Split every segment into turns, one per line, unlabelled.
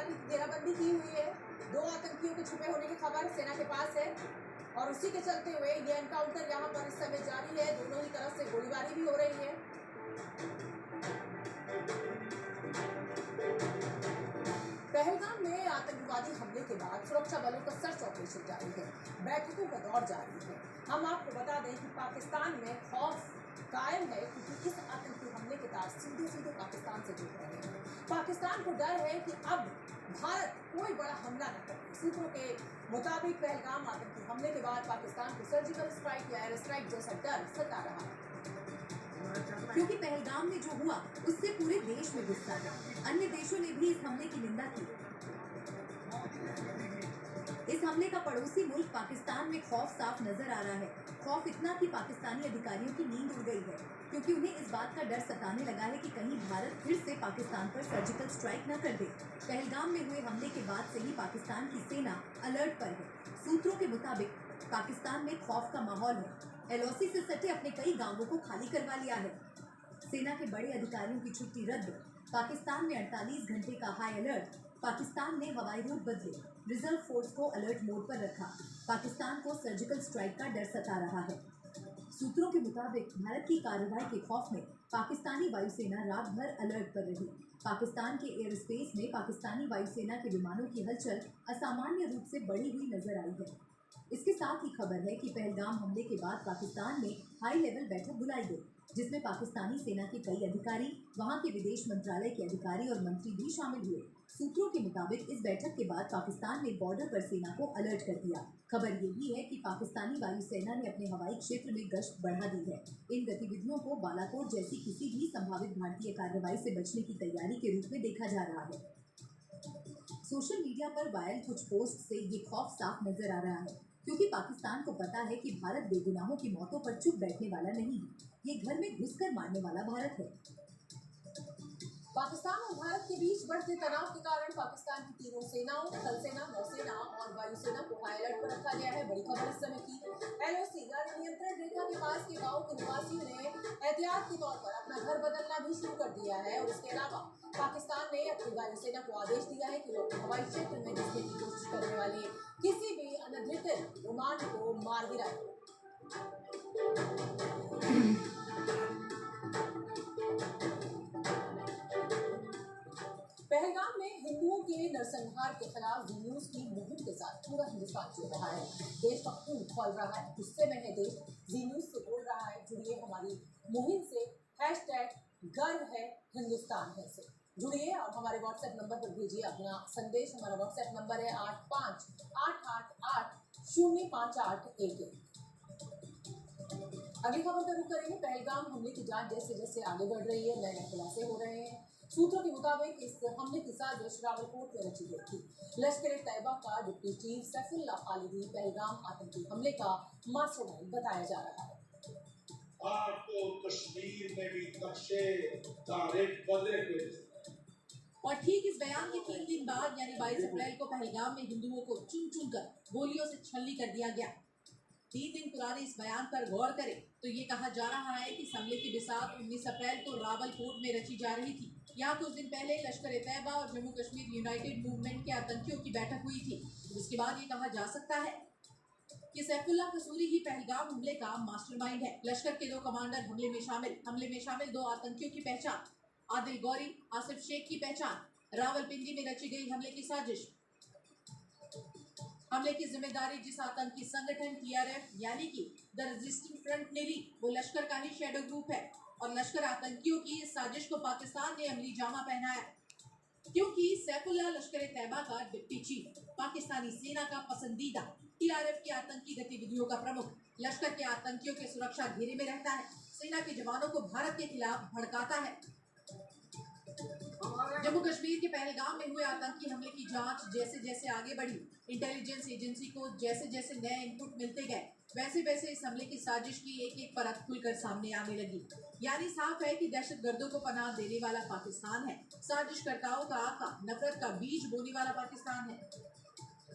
की घेराबंदी की हुई है। 2 आतंकियों के छुपे होने की खबर सेना के पास है और उसी के चलते हुए ये एनकाउंटर यहाँ पर इस समय जारी है। दोनों ही तरफ से गोलीबारी भी हो रही है। पहलगाम में आतंकवादी हमले के बाद सुरक्षा बलों का सर्च ऑपरेशन जारी है। बैठकों का दौर जारी है। हम आपको बता दें कि पाकिस्तान में खौफ कायम है क्योंकि इस आतंकी हमले के तार सीधे सीधे पाकिस्तान से जुड़ रहे हैं। पाकिस्तान को डर है कि अब भारत कोई बड़ा हमला न करे। सूत्रों के मुताबिक पहलगाम आतंकी हमले के बाद पाकिस्तान को सर्जिकल स्ट्राइक या एयर स्ट्राइक जैसा डर सता रहा है,
क्योंकि पहलगाम में जो हुआ उससे पूरे देश में गुस्सा है। अन्य देशों ने भी इस हमले की निंदा की। इस हमले का पड़ोसी मुल्क पाकिस्तान में खौफ साफ नजर आ रहा है। खौफ इतना कि पाकिस्तानी अधिकारियों की नींद उड़ गई है, क्योंकि उन्हें इस बात का डर सताने लगा है कि कहीं भारत फिर से पाकिस्तान पर सर्जिकल स्ट्राइक न कर दे। पहलगाम में हुए हमले के बाद से ही पाकिस्तान की सेना अलर्ट पर है। सूत्रों के मुताबिक पाकिस्तान में खौफ का माहौल है। एलओसी से सटे अपने कई गांवों को खाली करवा लिया है। सेना के बड़े अधिकारियों की छुट्टी रद्द। पाकिस्तान में 48 घंटे का हाई अलर्ट। पाकिस्तान ने हवाई रूट बदले। रिजर्व फोर्स को अलर्ट मोड पर रखा। पाकिस्तान को सर्जिकल स्ट्राइक का डर सता रहा है। सूत्रों के मुताबिक भारत की कार्रवाई के खौफ में पाकिस्तानी वायुसेना रात भर अलर्ट पर रही। पाकिस्तान के एयर स्पेस में पाकिस्तानी वायुसेना के विमानों की हलचल असामान्य रूप से बढ़ी हुई नजर आई है। इसके साथ ही खबर है कि पहलगाम हमले के बाद पाकिस्तान में हाई लेवल बैठक बुलाई गई, जिसमें पाकिस्तानी सेना के कई अधिकारी, वहां के विदेश मंत्रालय के अधिकारी और मंत्री भी शामिल हुए। सूत्रों के मुताबिक इस बैठक के बाद पाकिस्तान ने बॉर्डर पर सेना को अलर्ट कर दिया। खबर ये भी है कि पाकिस्तानी वायुसेना ने अपने हवाई क्षेत्र में गश्त बढ़ा दी है। इन गतिविधियों को बालाकोट जैसी किसी भी संभावित भारतीय कार्रवाई से बचने की तैयारी के रूप में देखा जा रहा है। सोशल मीडिया पर वायरल कुछ पोस्ट से ये खौफ साफ नजर आ रहा है, क्योंकि पाकिस्तान को पता है कि भारत बेगुनाहों की मौतों पर चुप बैठने वाला नहीं है। ये घर में घुसकर मारने वाला भारत है।
पाकिस्तान और भारत के बीच बढ़ते तनाव के कारण पाकिस्तान की तीनों सेनाओं, थल सेना, नौसेना और वायुसेना को हाई अलर्ट पर रखा गया है। बड़ी खबर इस समय की। एलओसी यानी नियंत्रण रेखा के पास के गांवों के निवासियों ने एहतियात के तौर पर अपना घर बदलना भी शुरू कर दिया है और इसके अलावा पाकिस्तान ने अपनी वायुसेना को आदेश दिया है कि वो अपने हवाई क्षेत्र में घुसने की कोशिश करने वाले किसी भी अनधिकृत विमान को मार गिराए। पहलगाम में हिंदुओं के नरसंहार के खिलाफ जी न्यूज की मुहिम के साथ पूरा हिंदुस्तान जुड़ रहा है। देश का खून खौल रहा है, गुस्से में है देश। जी न्यूज से बोल रहा है, जुड़िए हमारी मुहिम से। #गर्व है हिंदुस्तान है से जुड़िए और हमारे व्हाट्सएप नंबर पर भेजिए अपना संदेश। हमारा व्हाट्सएप नंबर है 8588805811। अगली खबर का रुख करेंगे। पहलगाम हमले की जांच जैसे जैसे आगे बढ़ रही है, नए नए खुलासे हो रहे हैं। सूत्रों के मुताबिक इस हमले की साजिश रावलकोट में रची गई थी। लश्कर ए तैयबा का डिप्टी चीफ सैफुल्लाह खालिदी पहलगाम आतंकी हमले का मास्टरमाइंड बताया जा रहा है।
आपको कश्मीर में भी नक्शे तारीख बदले हुए।
और ठीक इस बयान के 3 दिन बाद यानी 22 अप्रैल को पहलगाम में हिंदुओं को चुन चुन कर गोलियों से छलनी कर दिया गया। 3 दिन पुराने इस बयान पर गौर करें तो ये कहा जा रहा है कि हमले की बिसात 19 अप्रैल को रावलकोट में रची जा रही थी। यहाँ कुछ दिन पहले लश्कर ए तैयबा और जम्मू कश्मीर यूनाइटेड मूवमेंट के आतंकियों की बैठक हुई थी। जिसके बाद ये कहा जा सकता है कि सैफुल्लाह कसूरी ही पहलगाम हमले का मास्टरमाइंड है। लश्कर के 2 कमांडर हमले में शामिल 2 आतंकियों की पहचान। आदिल गौरी, आसिफ शेख की पहचान। रावलपिंडी में रची गई हमले की साजिश। हमले की जिम्मेदारी जिस आतंकी संगठन TRF यानी कि द रेजिस्टेंस फ्रंट ने ली, वो लश्कर का ही शैडो ग्रुप है। और लश्कर आतंकियों की इस साजिश को पाकिस्तान ने अमली जामा पहनाया, क्योंकि सैफुल्लाह लश्कर ए तैयबा का डिप्टी चीफ, पाकिस्तानी सेना का पसंदीदा, TRF की आतंकी गतिविधियों का प्रमुख, लश्कर के आतंकियों के सुरक्षा घेरे में रहता है, सेना के जवानों को भारत के खिलाफ भड़काता है। जम्मू कश्मीर के पहलगाम में हुए आतंकी हमले की जांच जैसे जैसे आगे बढ़ी, इंटेलिजेंस एजेंसी को जैसे जैसे नए इनपुट मिलते गए, वैसे वैसे इस हमले की साजिश की एक एक परत खुलकर सामने आने लगी। यानी साफ है कि दहशतगर्दों को पनाह देने वाला पाकिस्तान है, साजिशकर्ताओं का आका, नफरत का बीज बोने वाला पाकिस्तान है।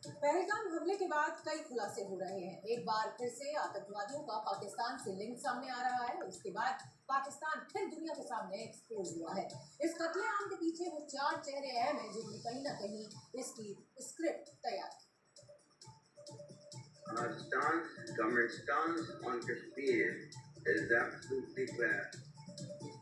पहलगाम हमले के बाद कई खुलासे हो रहे हैं। एक बार फिर से आतंकवादियों का पाकिस्तान से लिंक सामने आ रहा है। उसके बाद पाकिस्तान फिर दुनिया के सामने एक्सपोज हुआ है। इस कत्लेआम के पीछे वो 4 चेहरे अहम हैं जिन्होंने कहीं ना कहीं इसकी स्क्रिप्ट तैयार की।
Our stance, government stance on Kashmir is absolutely clear.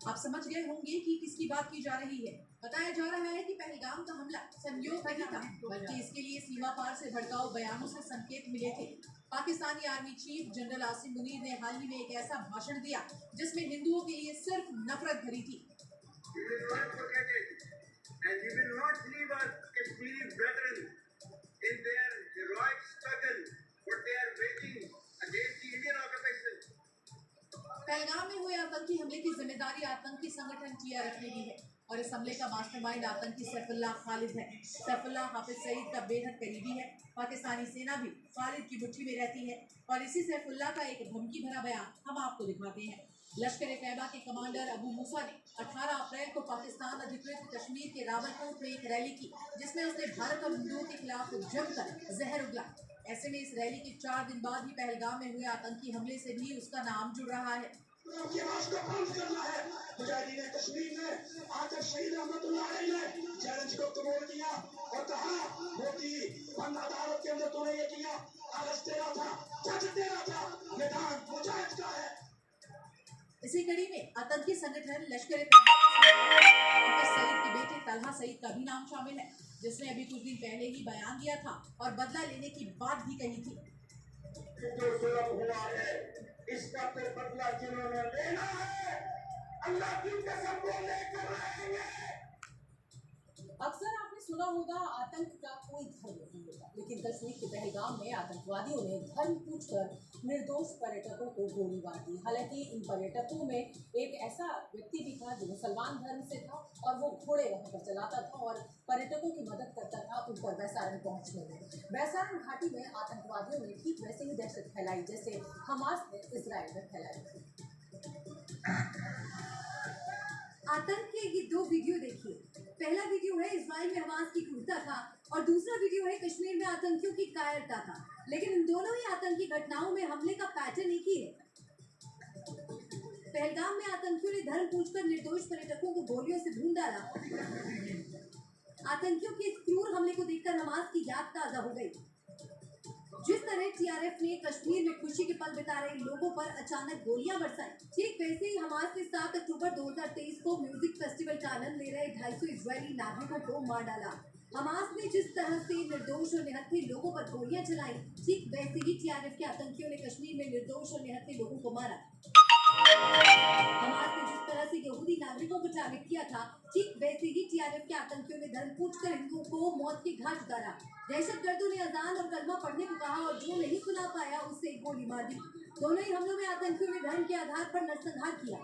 आप समझ गए होंगे कि किसकी बात की जा रही है। बताया जा रहा है कि पहलगाम का हमला संयोग नहीं था, बल्कि इसके लिए सीमा पार से भड़काऊ बयानों से संकेत मिले थे। Pakistani army chief general Asim Munir ने हाल ही में एक ऐसा भाषण दिया जिसमें हिंदुओं के लिए सिर्फ नफरत भरी थी।
We will not forget it, and we will not leave our Kashmiri brethren in their heroic struggle, what they are waging against the Indian occupation.
Pahalgam में हुए आतंकी हमले की जिम्मेदारी आतंकी संगठन टीआरएफ ने ली है और इस हमले का मास्टरमाइंड आतंकी सैफुल्लाह खालिद है। सैफुल्लाह हाफिज सईद का बेहद करीबी है। पाकिस्तानी सेना भी खालिद की मुट्ठी में रहती है और इसी सैफुल्लाह का एक धमकी भरा बयान हम आपको दिखाते हैं। लश्कर ए तैयबा के कमांडर अबू मूसा ने 18 अप्रैल को पाकिस्तान अधिकृत कश्मीर के रावलकोट में एक रैली की, जिसमें उसने भारत और हिंदुओं के खिलाफ जमकर जहर उगला। ऐसे में इस रैली के 4 दिन बाद ही पहलगाम में हुए आतंकी हमले से भी उसका नाम जुड़ रहा है।
की आवाज को बुलंद करना है। मुजाहिदीन कश्मीर ने आजम शहीद रहमतुल्लाह अलैह ने चैलेंज को कबूल किया और कहा मोदी बंद अदालत के अंदर तूने ये किया, कागज तेरा था, जज तेरा था, मैदान मुजाहिद का है।
इसी कड़ी में आतंकी संगठन लश्कर ए तैयबा हाफिज सईद के बेटे तलहा सईद का भी नाम शामिल है, जिसने अभी कुछ दिन पहले ही बयान दिया था और बदला लेने की बात भी कही थी।
जो जुल्म हुआ है इसका तो बदला जिन्होंने लेना है, अल्लाह की कसम वो लेकर रहेंगे।
अक्सर आपने सुना होगा आतंक का कोई धर्म नहीं होता, लेकिन कश्मीर के पहलगाम में आतंकवादियों ने धर्म पूछकर निर्दोष पर्यटकों को गोली मार दी। हालांकि इन पर्यटकों में एक ऐसा व्यक्ति भी था जो मुसलमान धर्म से था और वो घोड़े वहां पर चलाता था और पर्यटकों की मदद करता था उन पर बैसारन पहुंचने में। बैसारन घाटी में आतंकवादियों ने ठीक वैसे ही दहशत फैलाई जैसे हमास ने इजराइल में फैलाई थी।
आतंक के ये 2 वीडियो देखिए। पहला वीडियो है इजराइल में हमास की क्रूरता था और दूसरा वीडियो है कश्मीर में आतंकियों की कायरता था, लेकिन इन दोनों ही आतंकी घटनाओं में हमले का पैटर्न एक ही है। पहलगाम में आतंकियों ने धर्म पूछकर निर्दोष पर्यटकों को गोलियों से भून डाला। आतंकियों के इस क्रूर हमले को देखकर हमास की याद ताजा हो गई। जिस तरह टीआरएफ ने कश्मीर में खुशी के पल बिता रहे लोगों पर अचानक गोलियां बरसाई, ठीक वैसे ही हमास ने 7 अक्टूबर 2023 को म्यूजिक फेस्टिवल का आनंद ले रहे 250 इजरायली नागरिकों को मार डाला। हमास ने जिस तरह से निर्दोष और निहत्थे लोगों पर गोलियां चलाई, ठीक वैसे ही टीआरएफ के आतंकियों ने कश्मीर में निर्दोष और निहत्थे लोगों को मारा। हमास ने जिस तरह से यहूदी नागरिकों को टारगेट किया था, ठीक वैसे ही टीआरएफ के आतंकियों ने धर्म पूछकर हिंदुओं को मौत के घाट उतारा। दहशतगर्दों ने अजान और कलमा पढ़ने को कहा और जो नहीं सुना पाया उसे गोली मार दी। दोनों ही हमलों में आतंकियों ने धर्म के आधार पर नरसंहार किया।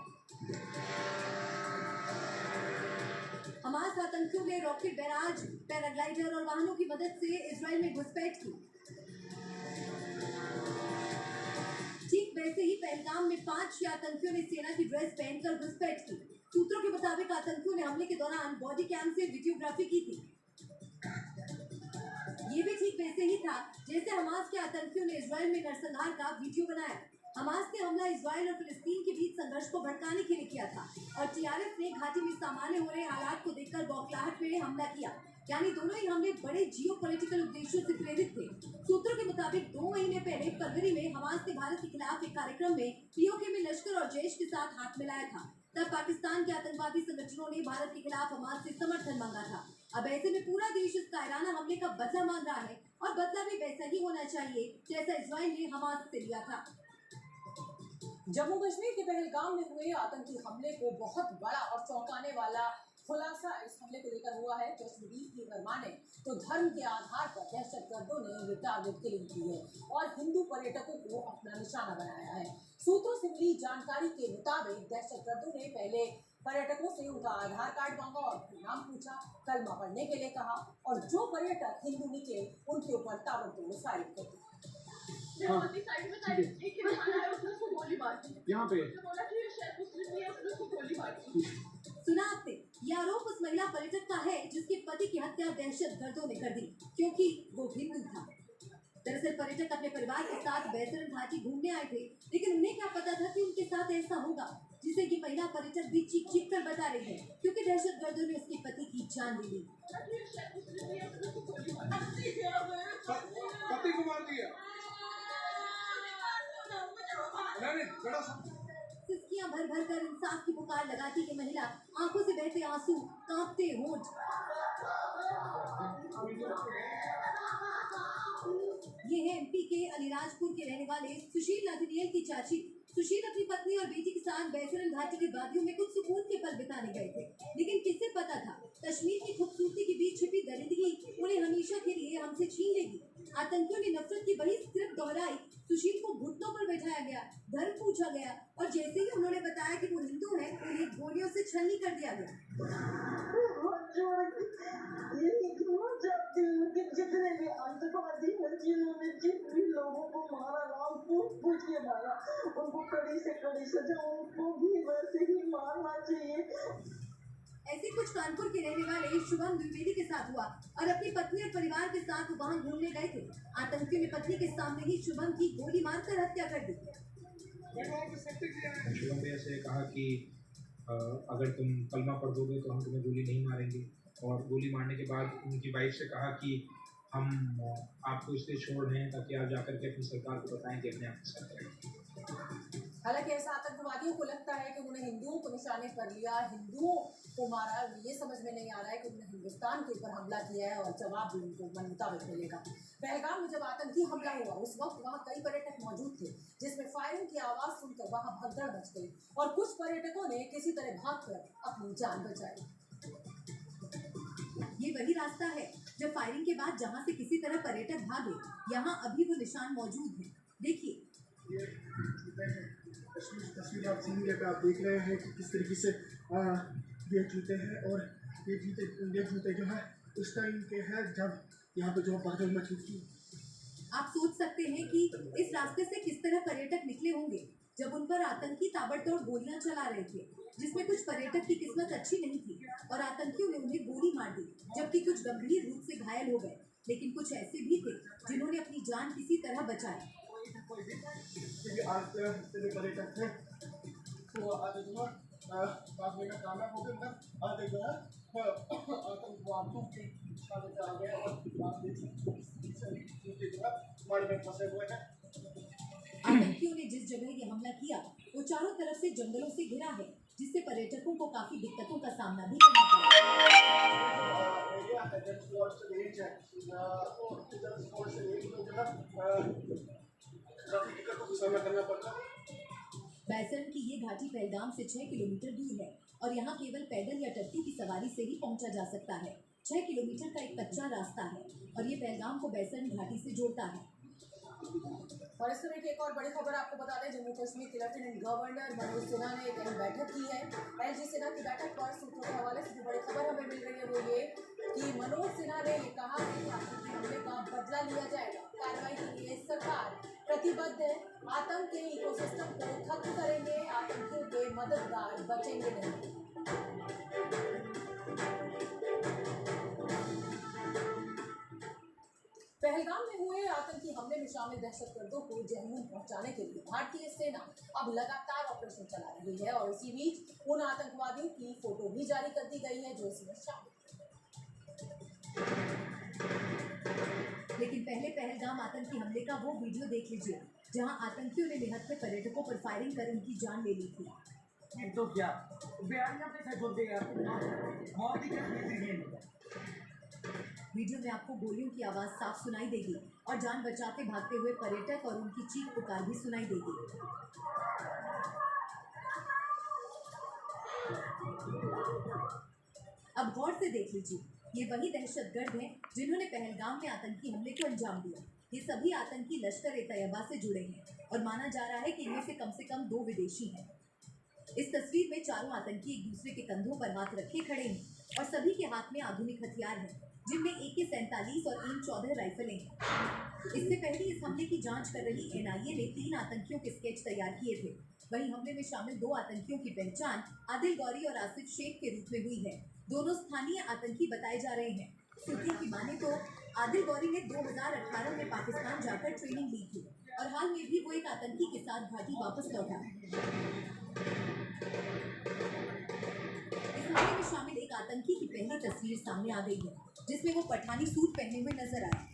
हमास आतंकियों ने रॉकेट बैराज, पैराग्लाइडर और वाहनों की मदद से इजराइल में घुसपैठ की। ठीक वैसे ही पहलगाम में 5 आतंकियों ने सेना की ड्रेस पहनकर घुसपैठ की। सूत्रों के मुताबिक आतंकियों ने हमले के दौरान बॉडी कैम से वीडियोग्राफी की थी। ये भी ठीक वैसे ही था जैसे हमास के आतंकियों ने इजराइल में नरसंहार का वीडियो बनाया। हमास ने हमला इजराइल और फिलिस्तीन के बीच संघर्ष को भड़काने के लिए किया था और टीआरएफ ने घाटी में सामान्य हो रहे हालात को देखकर बौखलाहट में हमला किया। यानी दोनों ही हमले बड़े जियोपॉलिटिकल उद्देश्यों से प्रेरित थे। सूत्रों के मुताबिक 2 महीने पहले फरवरी में हमास ने भारत के खिलाफ एक कार्यक्रम में पीओके में लश्कर और जैश के साथ हाथ मिलाया था। तब पाकिस्तान के आतंकवादी संगठनों ने भारत के खिलाफ हमास से समर्थन मांगा था। अब ऐसे में पूरा देश इस कायराना हमले का बदला मांग रहा है और बदला भी वैसा ही होना चाहिए जैसा इजराइल ने हमास से लिया था।
जम्मू कश्मीर के पहलगाम में हुए आतंकी हमले को बहुत बड़ा और चौंकाने वाला खुलासा इस हमले को लेकर हुआ है। कश्मीरी की अगर माने तो धर्म के आधार पर दहशतगर्दों ने ये टारगेट किलिंग की है और हिंदू पर्यटकों को अपना निशाना बनाया है। सूत्रों से मिली जानकारी के मुताबिक दहशतगर्दों ने पहले पर्यटकों से उनका आधार कार्ड मांगा और नाम पूछा, कलमा पढ़ने के लिए कहा और जो पर्यटक हिंदू निकले उनके ऊपर ताबड़तोड़ फायरिंग कर दी।
यहाँ पे
सुना आपने, ये आरोप उस महिला पर्यटक का है जिसके पति की हत्या दहशतगर्दों ने कर दी क्योंकि वो हिंदू था। दरअसल पर्यटक अपने परिवार के साथ बैतरन घाटी घूमने आए थे, लेकिन उन्हें क्या पता था कि उनके साथ ऐसा होगा, जिसे कि महिला पर्यटक भी चीख चीख कर बता रही है क्योंकि दहशतगर्दों ने उसके पति की जान ले ली।
पति को मार दिया।
सिसकियां भर भर कर इंसाफ की पुकार लगाती है महिला, आंखों से बहते आंसू, कांपते होंठ। ये है एमपी के अलीराजपुर के रहने वाले सुशील नाथनियल की चाची। सुशील अपनी पत्नी और बेटी के साथ बैतरन घाटी की वादियों में कुछ सुकून के पल बिताने गए थे, लेकिन किसे पता था कश्मीर की खूबसूरती के बीच छिपी दरिंदगी उन्हें हमेशा के लिए हमसे छीन लेगी। आतंकियों ने नफरत की वही स्क्रिप्ट दोहराई। सुशील को घुटनों पर बैठाया गया, धर्म पूछा गया और जैसे ही उन्होंने बताया कि वो हिंदू है, उन्हें गोलियों से छलनी कर दिया गया।
जितने भी आतंकवादी हैं जिन्होंने जिन भी लोगों को मारा नाम पूछ के मारा, उनको कड़ी से कड़ी सजा, उनको भी वैसे ही मारना चाहिए।
ऐसे कुछ कानपुर के रहने वाले शुभम द्विवेदी के साथ हुआ और अपनी पत्नी और परिवार के साथ वहां घूमने गए थे। आतंकियों ने पत्नी के सामने ही शुभम की गोली मारकर हत्या कर दी।
शुभम भैया से कहा कि अगर तुम कलमा पढ़ दोगे तो हम तुम्हें गोली नहीं मारेंगे, और गोली मारने के बाद उनकी वाइफ से कहा कि हम आपको इसलिए छोड़ रहे हैं ताकि आप जाकर के अपनी सरकार को बताएं कि अपने आप के साथ रहें।
हालांकि ऐसा आतंकवादियों को लगता है कि उन्होंने हिंदुओं को निशाने पर लिया, हिंदुओं को मारा। ये समझ में नहीं आ रहा है कि उन्होंने हिंदुस्तान के ऊपर हमला किया है और जवाब भी उनको मन मुताबिक मिलेगा। पहलगाम में जब आतंकी हमला हुआ उस वक्त वहाँ कई पर्यटक मौजूद थे, जिसमें फायरिंग की आवाज सुनकर वहाँ भगदड़ मच गई और कुछ पर्यटकों ने किसी तरह भागकर अपनी जान बचाई।
ये वही रास्ता है जब फायरिंग के बाद जहां से किसी तरह पर्यटक भागे, यहाँ अभी वो निशान मौजूद हैं। देखिए
तस्वीर आप सीन पे आप देख रहे हैं कि किस तरीके से ये जूते हैं, और ये जूते जो है उस टाइम के हैं जब यहाँ पे जो भगदड़ मची थी।
आप सोच सकते हैं कि इस रास्ते से किस तरह पर्यटक निकले होंगे जब उन पर आतंकी ताबड़तोड़ गोलियां चला रहे थे, जिसमें कुछ पर्यटक की किस्मत अच्छी नहीं थी और आतंकियों ने उन्हें गोली मार दी, जबकि कुछ गंभीर रूप से घायल हो गए, लेकिन कुछ ऐसे भी थे जिन्होंने अपनी जान किसी तरह बचाई।
पर्यटक थे तो आगे जो है भागने का कामयाब हो गए, आगे जो है आतंकवादियों की निशाने पे आ गए और आप देख सकते जो है हमारे में फंसे हुए हैं।
आतंकियों ने जिस जगह ये हमला किया वो चारों तरफ से जंगलों से घिरा है, जिससे पर्यटकों को काफी दिक्कतों का सामना भी करना पड़ा। बैतरन की ये घाटी पहलगाम से 6 किलोमीटर दूर है और यहाँ केवल पैदल या टट्टी की सवारी से ही पहुँचा जा सकता है। 6 किलोमीटर का एक कच्चा रास्ता है और ये पहलगाम को बैतरन घाटी से जोड़ता है।
और इस समय की एक और बड़ी खबर आपको बता दें, जम्मू कश्मीर के लेफ्टिनेंट गवर्नर मनोज सिन्हा ने एक अहम बैठक की है। एलजी सिन्हा की बैठक पर सूत्रों के हवाले से जो बड़ी खबर हमें मिल रही है वो ये कि मनोज सिन्हा ने ये कहा कि आतंकी हमले का बदला लिया जाएगा। कार्रवाई के लिए सरकार प्रतिबद्ध है, आतंक के इकोसिस्टम को खत्म करेंगे, आतंकियों के मददगार बचेंगे नहीं। पहलगाम में हुए आतंकी हमले में शामिल दहशतगर्दों को जहन्नुम पहुंचाने के लिए भारतीय सेना अब लगातार ऑपरेशन चला रही है और इसी बीच उन आतंकवादियों की फोटो भी जारी कर दी गई है जो इसमें शामिल।
लेकिन पहले पहलगाम आतंकी हमले का वो वीडियो देख लीजिए जहां आतंकियों ने निहत्थे पर्यटकों पर फायरिंग कर उनकी जान ले ली थी।
तो क्या बहुत ही
वीडियो में आपको गोलियों की आवाज साफ सुनाई देगी और जान बचाते भागते हुए पर्यटक और उनकी चीख पुकार भी सुनाई देगी। अब गौर से देख लीजिए, ये वही दहशतगर्द हैं जिन्होंने पहलगाम में आतंकी हमले को अंजाम दिया। ये सभी आतंकी लश्कर-ए-तैयबा से जुड़े हैं और माना जा रहा है कि इनमें से कम 2 विदेशी हैं। इस तस्वीर में चारों आतंकी एक दूसरे के कंधों पर हाथ रखे खड़े हैं और सभी के हाथ में आधुनिक हथियार हैं, जिनमें AK-47 और AIM-14 राइफलें हैं। इससे पहले इस हमले की जांच कर रही NIA ने 3 आतंकियों के स्केच तैयार किए थे। वहीं हमले में शामिल 2 आतंकियों की पहचान आदिल गौरी और आसिफ शेख के रूप में हुई है। दोनों स्थानीय आतंकी बताए जा रहे हैं। सूत्रों की माने तो आदिल गौरी ने 2018 में पाकिस्तान जाकर ट्रेनिंग ली थी और हाल में भी वो एक आतंकी के साथ घाटी वापस लौटा। इस हमले में शामिल एक आतंकी की पहली तस्वीर सामने आ गई है, जिसमें वो पठानी सूट पहने हुए नजर आया।